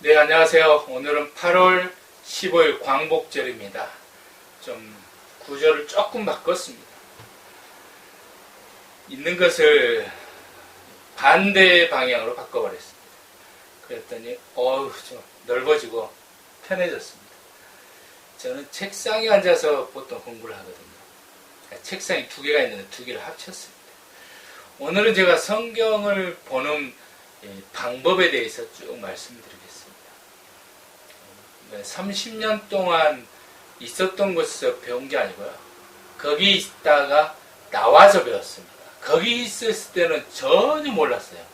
네, 안녕하세요. 오늘은 8월 15일 광복절입니다. 좀 구절을 조금 바꿨습니다. 있는 것을 반대 방향으로 바꿔버렸습니다. 그랬더니 좀 넓어지고 편해졌습니다. 저는 책상에 앉아서 보통 공부를 하거든요. 책상이 두 개가 있는데 두 개를 합쳤습니다. 오늘은 제가 성경을 보는 방법에 대해서 쭉 말씀드리겠습니다. 30년 동안 있었던 곳에서 배운 게 아니고요. 거기 있다가 나와서 배웠습니다. 거기 있었을 때는 전혀 몰랐어요.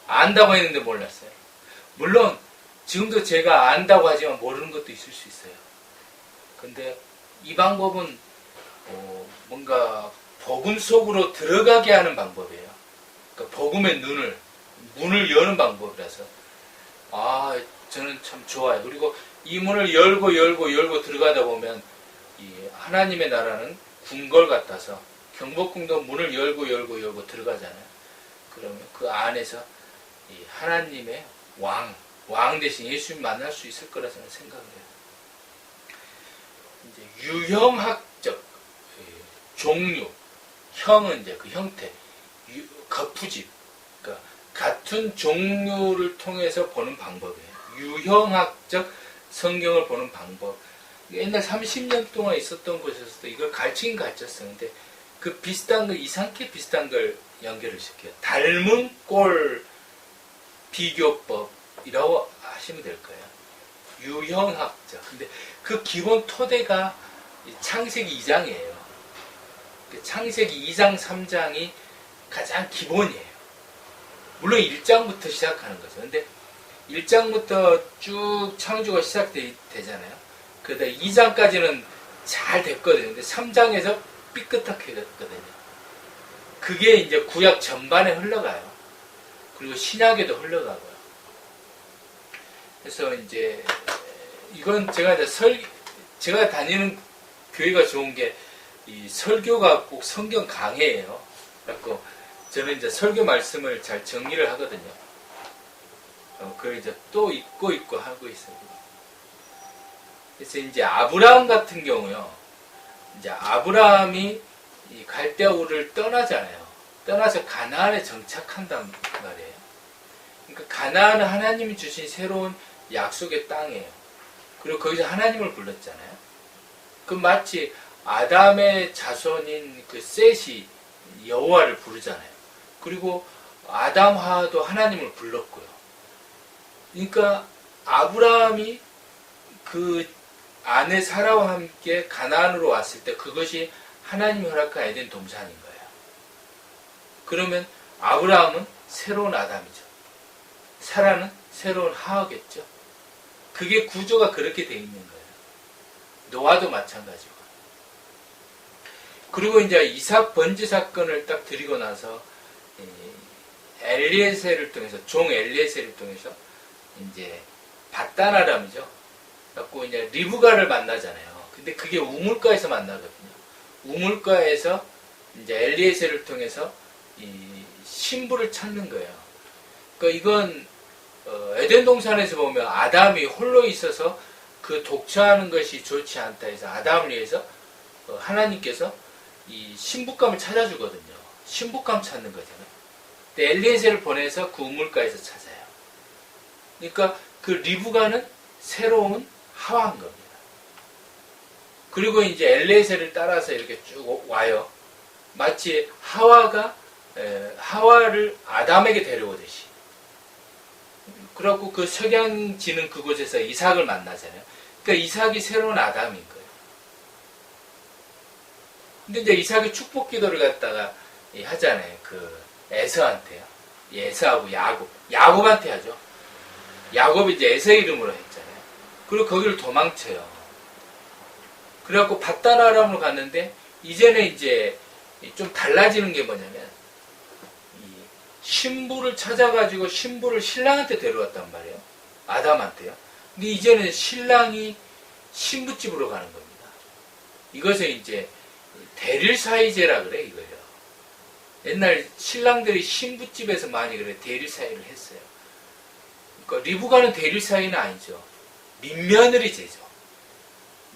안다고 했는데 몰랐어요. 물론 지금도 제가 안다고 하지만 모르는 것도 있을 수 있어요. 근데 이 방법은 뭔가 복음 속으로 들어가게 하는 방법이에요. 그러니까 복음의 문을 여는 방법이라서 저는 참 좋아요. 그리고 이 문을 열고 들어가다 보면 이 하나님의 나라는 궁궐 같아서 경복궁도 문을 열고 들어가잖아요. 그러면 그 안에서 이 하나님의 왕 대신 예수님 만날 수 있을 거라 저는 생각을 해요. 이제 유형학적 종류, 형은 이제 그 형태, 거푸집, 그러니까 같은 종류를 통해서 보는 방법이에요. 유형학적 성경을 보는 방법. 옛날 30년 동안 있었던 곳에서도 이걸 가르치긴 가르쳤어요. 근데 그 비슷한 걸, 이상하게 비슷한 걸 연결을 시켜요. 닮은 꼴 비교법이라고 하시면 될 거예요. 유형학적. 근데 그 기본 토대가 창세기 2장이에요. 창세기 2장, 3장이 가장 기본이에요. 물론 1장부터 시작하는 거죠. 근데 1장부터 쭉 창조가 시작되잖아요. 그러다 2장까지는 잘 됐거든요. 근데 3장에서 삐끗하게 됐거든요. 그게 이제 구약 전반에 흘러가요. 그리고 신약에도 흘러가고요. 그래서 이제 이건 제가 다니는 교회가 좋은 게 이 설교가 꼭 성경 강해예요. 그래서 저는 이제 설교 말씀을 잘 정리를 하거든요. 그걸 이제 또 읽고 하고 있어요. 그래서 이제 아브라함 같은 경우요. 이제 아브라함이 이 갈대아 우르를 떠나잖아요. 떠나서 가나안에 정착한단 말이에요. 그러니까 가나안은 하나님이 주신 새로운 약속의 땅이에요. 그리고 거기서 하나님을 불렀잖아요. 그 마치 아담의 자손인 그 셋이 여호와를 부르잖아요. 그리고 아담 하와도 하나님을 불렀고요. 그러니까 아브라함이 그 아내 사라와 함께 가나안으로 왔을 때 그것이 하나님이 허락한 에덴 동산인 거예요. 그러면 아브라함은 새로운 아담이죠. 사라는 새로운 하와겠죠. 그게 구조가 그렇게 돼 있는 거예요. 노아도 마찬가지고. 그리고 이제 이삭 번제 사건을 딱 드리고 나서 엘리에셀을 통해서 종 엘리에셀을 통해서 이제 밧단 아람이죠. 그래갖고 이제 리브가를 만나잖아요. 근데 그게 우물가에서 만나거든요. 우물가에서 이제 엘리에셀을 통해서 이 신부를 찾는 거예요. 그러니까 이건 에덴 동산에서 보면 아담이 홀로 있어서 그 독처하는 것이 좋지 않다 해서 아담을 위해서 하나님께서 이 신부감을 찾아주거든요. 신부감 찾는 거잖아요. 근데 엘리에셀을 보내서 그 우물가에서 찾아요. 그러니까 그 리브가는 새로운 하와인 겁니다. 그리고 이제 엘리에셀을 따라서 이렇게 쭉 와요. 마치 하와를 아담에게 데려오듯이. 그래갖고 그 석양 지는 그곳에서 이삭을 만나잖아요. 그러니까 이삭이 새로운 아담인 거예요. 근데 이제 이삭이 축복 기도를 갖다가 하잖아요. 그 에서한테요. 에서하고 야곱한테 하죠. 야곱이 이제 에서 이름으로 했잖아요. 그리고 거기를 도망쳐요. 그래갖고 밧단 아람으로 갔는데 이제는 이제 좀 달라지는 게 뭐냐면 신부를 찾아가지고 신부를 신랑한테 데려왔단 말이에요. 아담한테요. 근데 이제는 신랑이 신부집으로 가는 겁니다. 이것을 이제 대릴사이제라 그래 이거요. 옛날 신랑들이 신부집에서 많이 그래 대릴사이를 했어요. 리브가는 대릴 사이는 아니죠. 민며느리 제죠.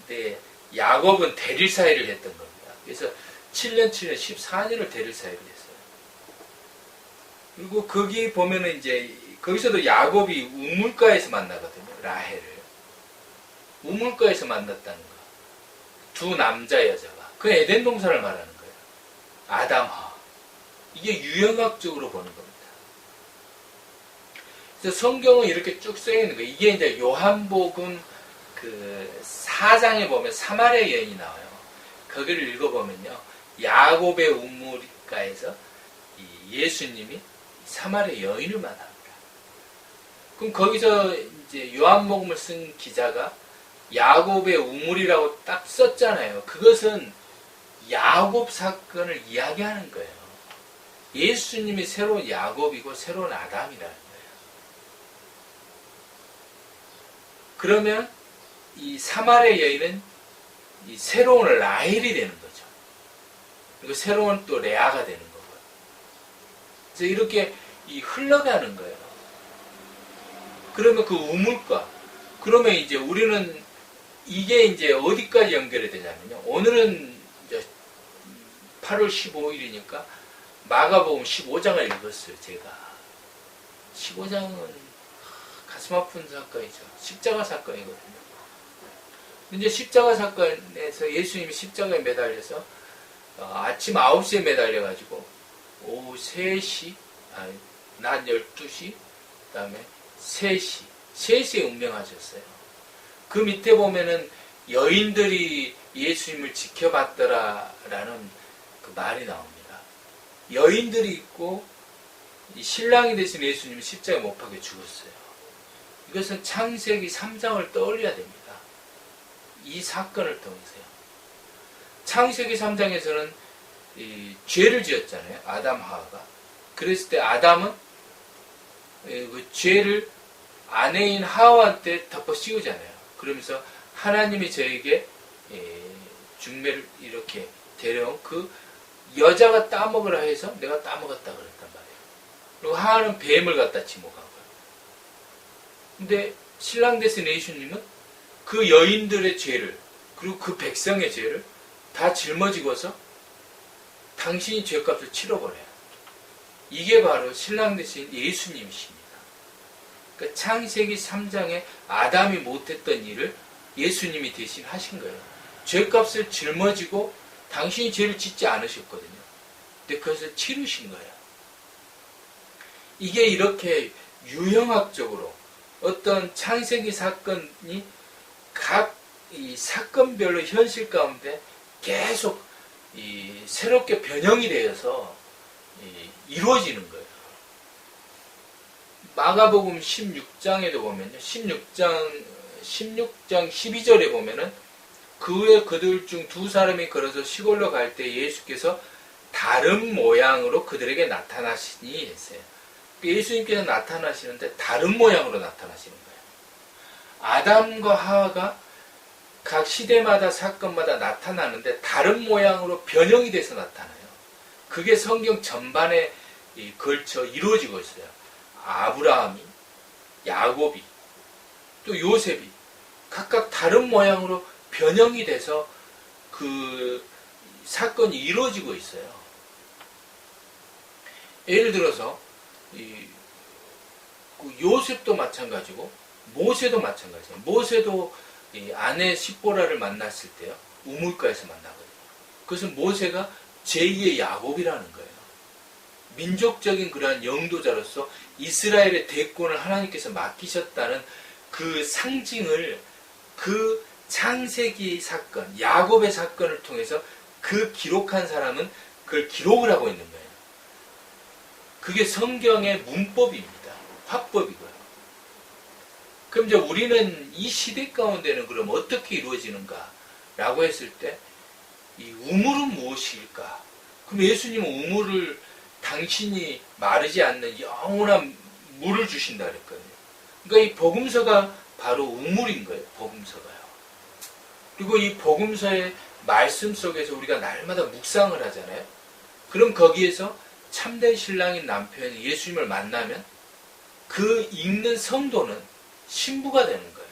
근데 야곱은 대릴 사이를 했던 겁니다. 그래서 7년 14년을 대릴 사이를 했어요. 그리고 거기 보면은 이제 거기서도 야곱이 우물가에서 만나거든요. 라헬을. 우물가에서 만났다는 거. 두 남자 여자가. 그 에덴 동산을 말하는 거예요. 아담, 하와. 이게 유형학적으로 보는 겁니다. 그래서 성경은 이렇게 쭉 써 있는 거예요. 이게 이제 요한복음 그 4장에 보면 사마리아 여인이 나와요. 거기를 읽어보면요. 야곱의 우물가에서 예수님이 사마리아 여인을 만납니다. 그럼 거기서 이제 요한복음을 쓴 기자가 야곱의 우물이라고 딱 썼잖아요. 그것은 야곱 사건을 이야기하는 거예요. 예수님이 새로운 야곱이고 새로운 아담이라는 거예요. 그러면 이 사마리아 여인은 이 새로운 라헬이 되는 거죠. 그리고 새로운 또 레아가 되는 거고요. 그래서 이렇게 흘러가는 거예요. 그러면 그 우물가, 그러면 이제 우리는 이게 이제 어디까지 연결이 되냐면요. 오늘은 이제 8월 15일이니까 마가복음 15장을 읽었어요, 제가. 15장은 가슴 아픈 사건이죠. 십자가 사건이거든요. 이제 십자가 사건에서 예수님이 십자가에 매달려서 아침 9시에 매달려가지고 오후 3시, 낮 12시, 그 다음에 3시에 운명하셨어요. 그 밑에 보면은 여인들이 예수님을 지켜봤더라라는 그 말이 나옵니다. 여인들이 있고 이 신랑이 되신 예수님이 십자가에 못 박혀 죽었어요. 이것은 창세기 3장을 떠올려야 됩니다. 이 사건을 통해서요. 창세기 3장에서는 이 죄를 지었잖아요. 아담 하와가. 그랬을 때 아담은 그 죄를 아내인 하와한테 덮어 씌우잖아요. 그러면서 하나님이 저에게 중매를 이렇게 데려온 그 여자가 따먹으라 해서 내가 따먹었다 그랬단 말이에요. 그리고 하와는 뱀을 갖다 지목하고요. 근데 신랑 되신 예수님은 그 여인들의 죄를 그리고 그 백성의 죄를 다 짊어지고서 당신이 죄값을 치러버려요. 이게 바로 신랑 되신 예수님이십니다. 그러니까 창세기 3장에 아담이 못했던 일을 예수님이 대신 하신 거예요. 죄값을 짊어지고 당신이 죄를 짓지 않으셨거든요. 근데 그것을 치르신 거예요. 이게 이렇게 유형학적으로 어떤 창세기 사건이 각 이 사건별로 현실 가운데 계속 새롭게 변형이 되어서 이루어지는 거예요. 마가복음 16장에도 보면요. 16장 12절에 보면은 그 후에 그들 중 두 사람이 걸어서 시골로 갈 때 예수께서 다른 모양으로 그들에게 나타나시니 했어요. 예수님께서 나타나시는데 다른 모양으로 나타나시는 거예요. 아담과 하와가 각 시대마다 사건마다 나타나는데 다른 모양으로 변형이 돼서 나타나요. 그게 성경 전반에 걸쳐 이루어지고 있어요. 아브라함이, 야곱이, 또 요셉이 각각 다른 모양으로 변형이 돼서 그 사건이 이루어지고 있어요. 예를 들어서 요셉도 마찬가지고 모세도 마찬가지예요. 모세도 아내 십보라를 만났을 때요. 우물가에서 만나거든요. 그것은 모세가 제2의 야곱이라는 거예요. 민족적인 그러한 영도자로서 이스라엘의 대권을 하나님께서 맡기셨다는 그 상징을 그 창세기 사건, 야곱의 사건을 통해서 그 기록한 사람은 그걸 기록을 하고 있는 거예요. 그게 성경의 문법입니다. 화법이고요. 그럼 이제 우리는 이 시대 가운데는 그럼 어떻게 이루어지는가? 라고 했을 때, 이 우물은 무엇일까? 그럼 예수님은 우물을 당신이 마르지 않는 영원한 물을 주신다 그랬거든요. 그러니까 이 복음서가 바로 우물인 거예요. 복음서가요. 그리고 이 복음서의 말씀 속에서 우리가 날마다 묵상을 하잖아요. 그럼 거기에서 참된 신랑인 남편이 예수님을 만나면 그 읽는 성도는 신부가 되는 거예요.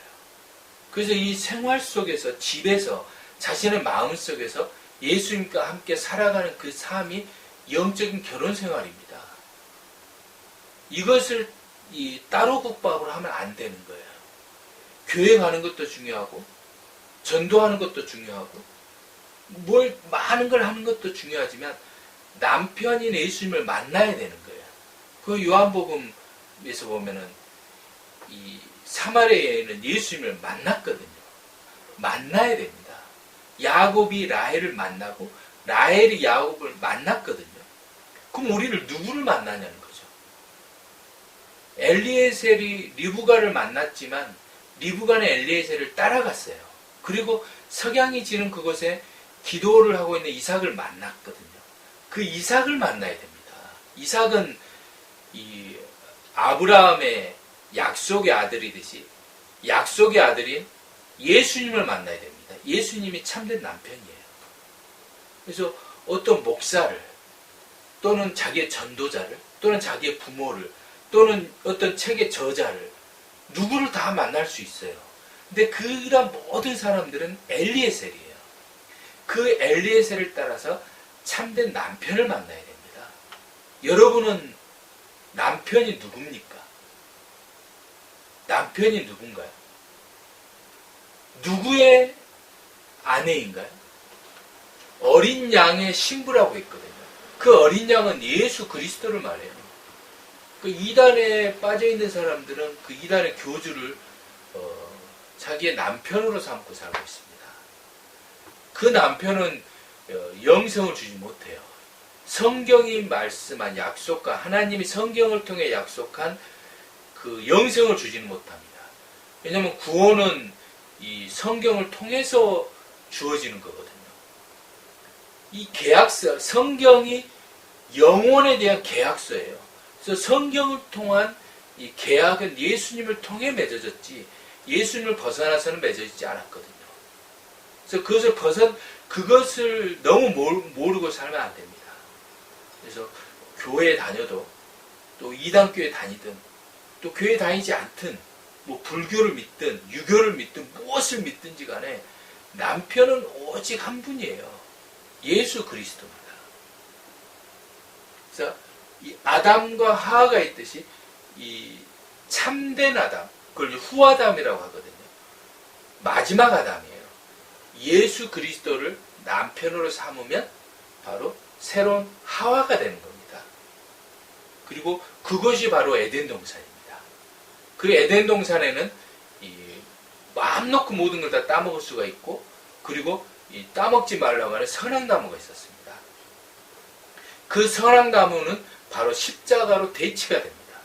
그래서 이 생활 속에서, 집에서, 자신의 마음 속에서 예수님과 함께 살아가는 그 삶이 영적인 결혼 생활입니다. 이것을 따로 국밥으로 하면 안 되는 거예요. 교회 가는 것도 중요하고, 전도하는 것도 중요하고, 많은 걸 하는 것도 중요하지만, 남편인 예수님을 만나야 되는 거예요. 그 요한복음에서 보면은, 이 사마리아에는 예수님을 만났거든요. 만나야 됩니다. 야곱이 라헬을 만나고 라헬이 야곱을 만났거든요. 그럼 우리는 누구를 만나냐는 거죠. 엘리에셀이 리브가를 만났지만 리브가는 엘리에셀을 따라갔어요. 그리고 석양이 지는 그곳에 기도를 하고 있는 이삭을 만났거든요. 그 이삭을 만나야 됩니다. 이삭은 이 아브라함의 약속의 아들이듯이 약속의 아들인 예수님을 만나야 됩니다. 예수님이 참된 남편이에요. 그래서 어떤 목사를 또는 자기의 전도자를 또는 자기의 부모를 또는 어떤 책의 저자를 누구를 다 만날 수 있어요. 근데 그런 모든 사람들은 엘리에셀이에요. 그 엘리에셀을 따라서 참된 남편을 만나야 됩니다. 여러분은 남편이 누굽니까? 남편이 누군가요? 누구의 아내인가요? 어린 양의 신부라고 했거든요. 그 어린 양은 예수 그리스도를 말해요. 그 이단에 빠져있는 사람들은 그 이단의 교주를 자기의 남편으로 삼고 살고 있습니다. 그 남편은 영생을 주지 못해요. 성경이 말씀한 약속과 하나님이 성경을 통해 약속한 그 영생을 주지는 못합니다. 왜냐하면 구원은 이 성경을 통해서 주어지는 거거든요. 이 계약서, 성경이 영혼에 대한 계약서예요. 그래서 성경을 통한 이 계약은 예수님을 통해 맺어졌지 예수님을 벗어나서는 맺어지지 않았거든요. 그래서 그것을 너무 모르고 살면 안 됩니다. 그래서 교회에 다녀도 또 이단교회 다니든 또 교회 다니지 않든 뭐 불교를 믿든 유교를 믿든 무엇을 믿든지 간에 남편은 오직 한 분이에요. 예수 그리스도입니다. 그래서 이 아담과 하와가 있듯이 이 참된 아담, 그걸 후아담이라고 하거든요. 마지막 아담이에요. 예수 그리스도를 남편으로 삼으면 바로 새로운 하와가 되는 겁니다. 그리고 그것이 바로 에덴 동산입니다. 그 에덴 동산에는 마음 놓고 모든 걸 다 따먹을 수가 있고, 그리고 이 따먹지 말라고 하는 선악나무가 있었습니다. 그 선악나무는 바로 십자가로 대치가 됩니다.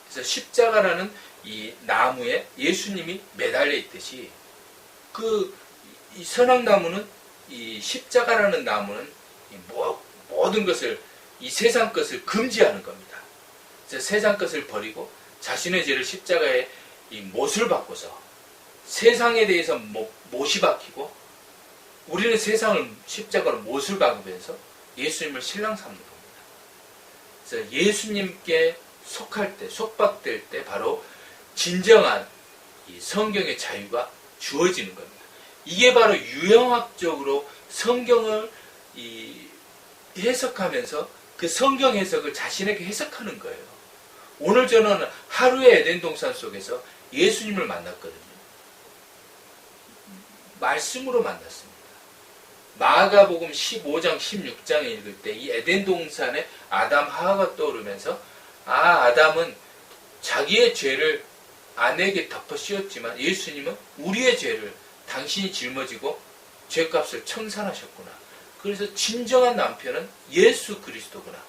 그래서 십자가라는 이 나무에 예수님이 매달려 있듯이 이 선악나무는 이 십자가라는 나무는 모든 것을 이 세상 것을 금지하는 겁니다. 그래서 세상 것을 버리고 자신의 죄를 십자가에 이 못을 박고서 세상에 대해서 못이 박히고 우리는 세상을 십자가로 못을 박으면서 예수님을 신랑 삼는 겁니다. 그래서 예수님께 속할 때, 속박될 때 바로 진정한 이 성경의 자유가 주어지는 겁니다. 이게 바로 유형학적으로 성경을 해석하면서 그 성경 해석을 자신에게 해석하는 거예요. 오늘 저는 하루의 에덴 동산 속에서 예수님을 만났거든요. 말씀으로 만났습니다. 마가복음 15장, 16장에 읽을 때 이 에덴 동산에 아담, 하와가 떠오르면서 아담은 자기의 죄를 아내에게 덮어 씌웠지만 예수님은 우리의 죄를 당신이 짊어지고 죄값을 청산하셨구나. 그래서 진정한 남편은 예수 그리스도구나.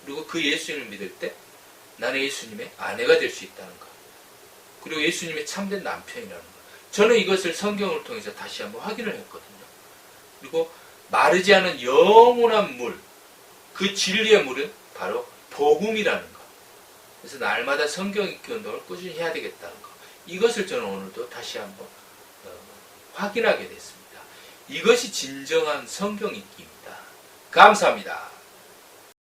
그리고 그 예수님을 믿을 때 나는 예수님의 아내가 될 수 있다는 것. 그리고 예수님의 참된 남편이라는 것. 저는 이것을 성경을 통해서 다시 한번 확인을 했거든요. 그리고 마르지 않은 영원한 물, 그 진리의 물은 바로 복음이라는 것. 그래서 날마다 성경 읽기 운동을 꾸준히 해야 되겠다는 것. 이것을 저는 오늘도 다시 한번 확인하게 됐습니다. 이것이 진정한 성경 읽기입니다. 감사합니다.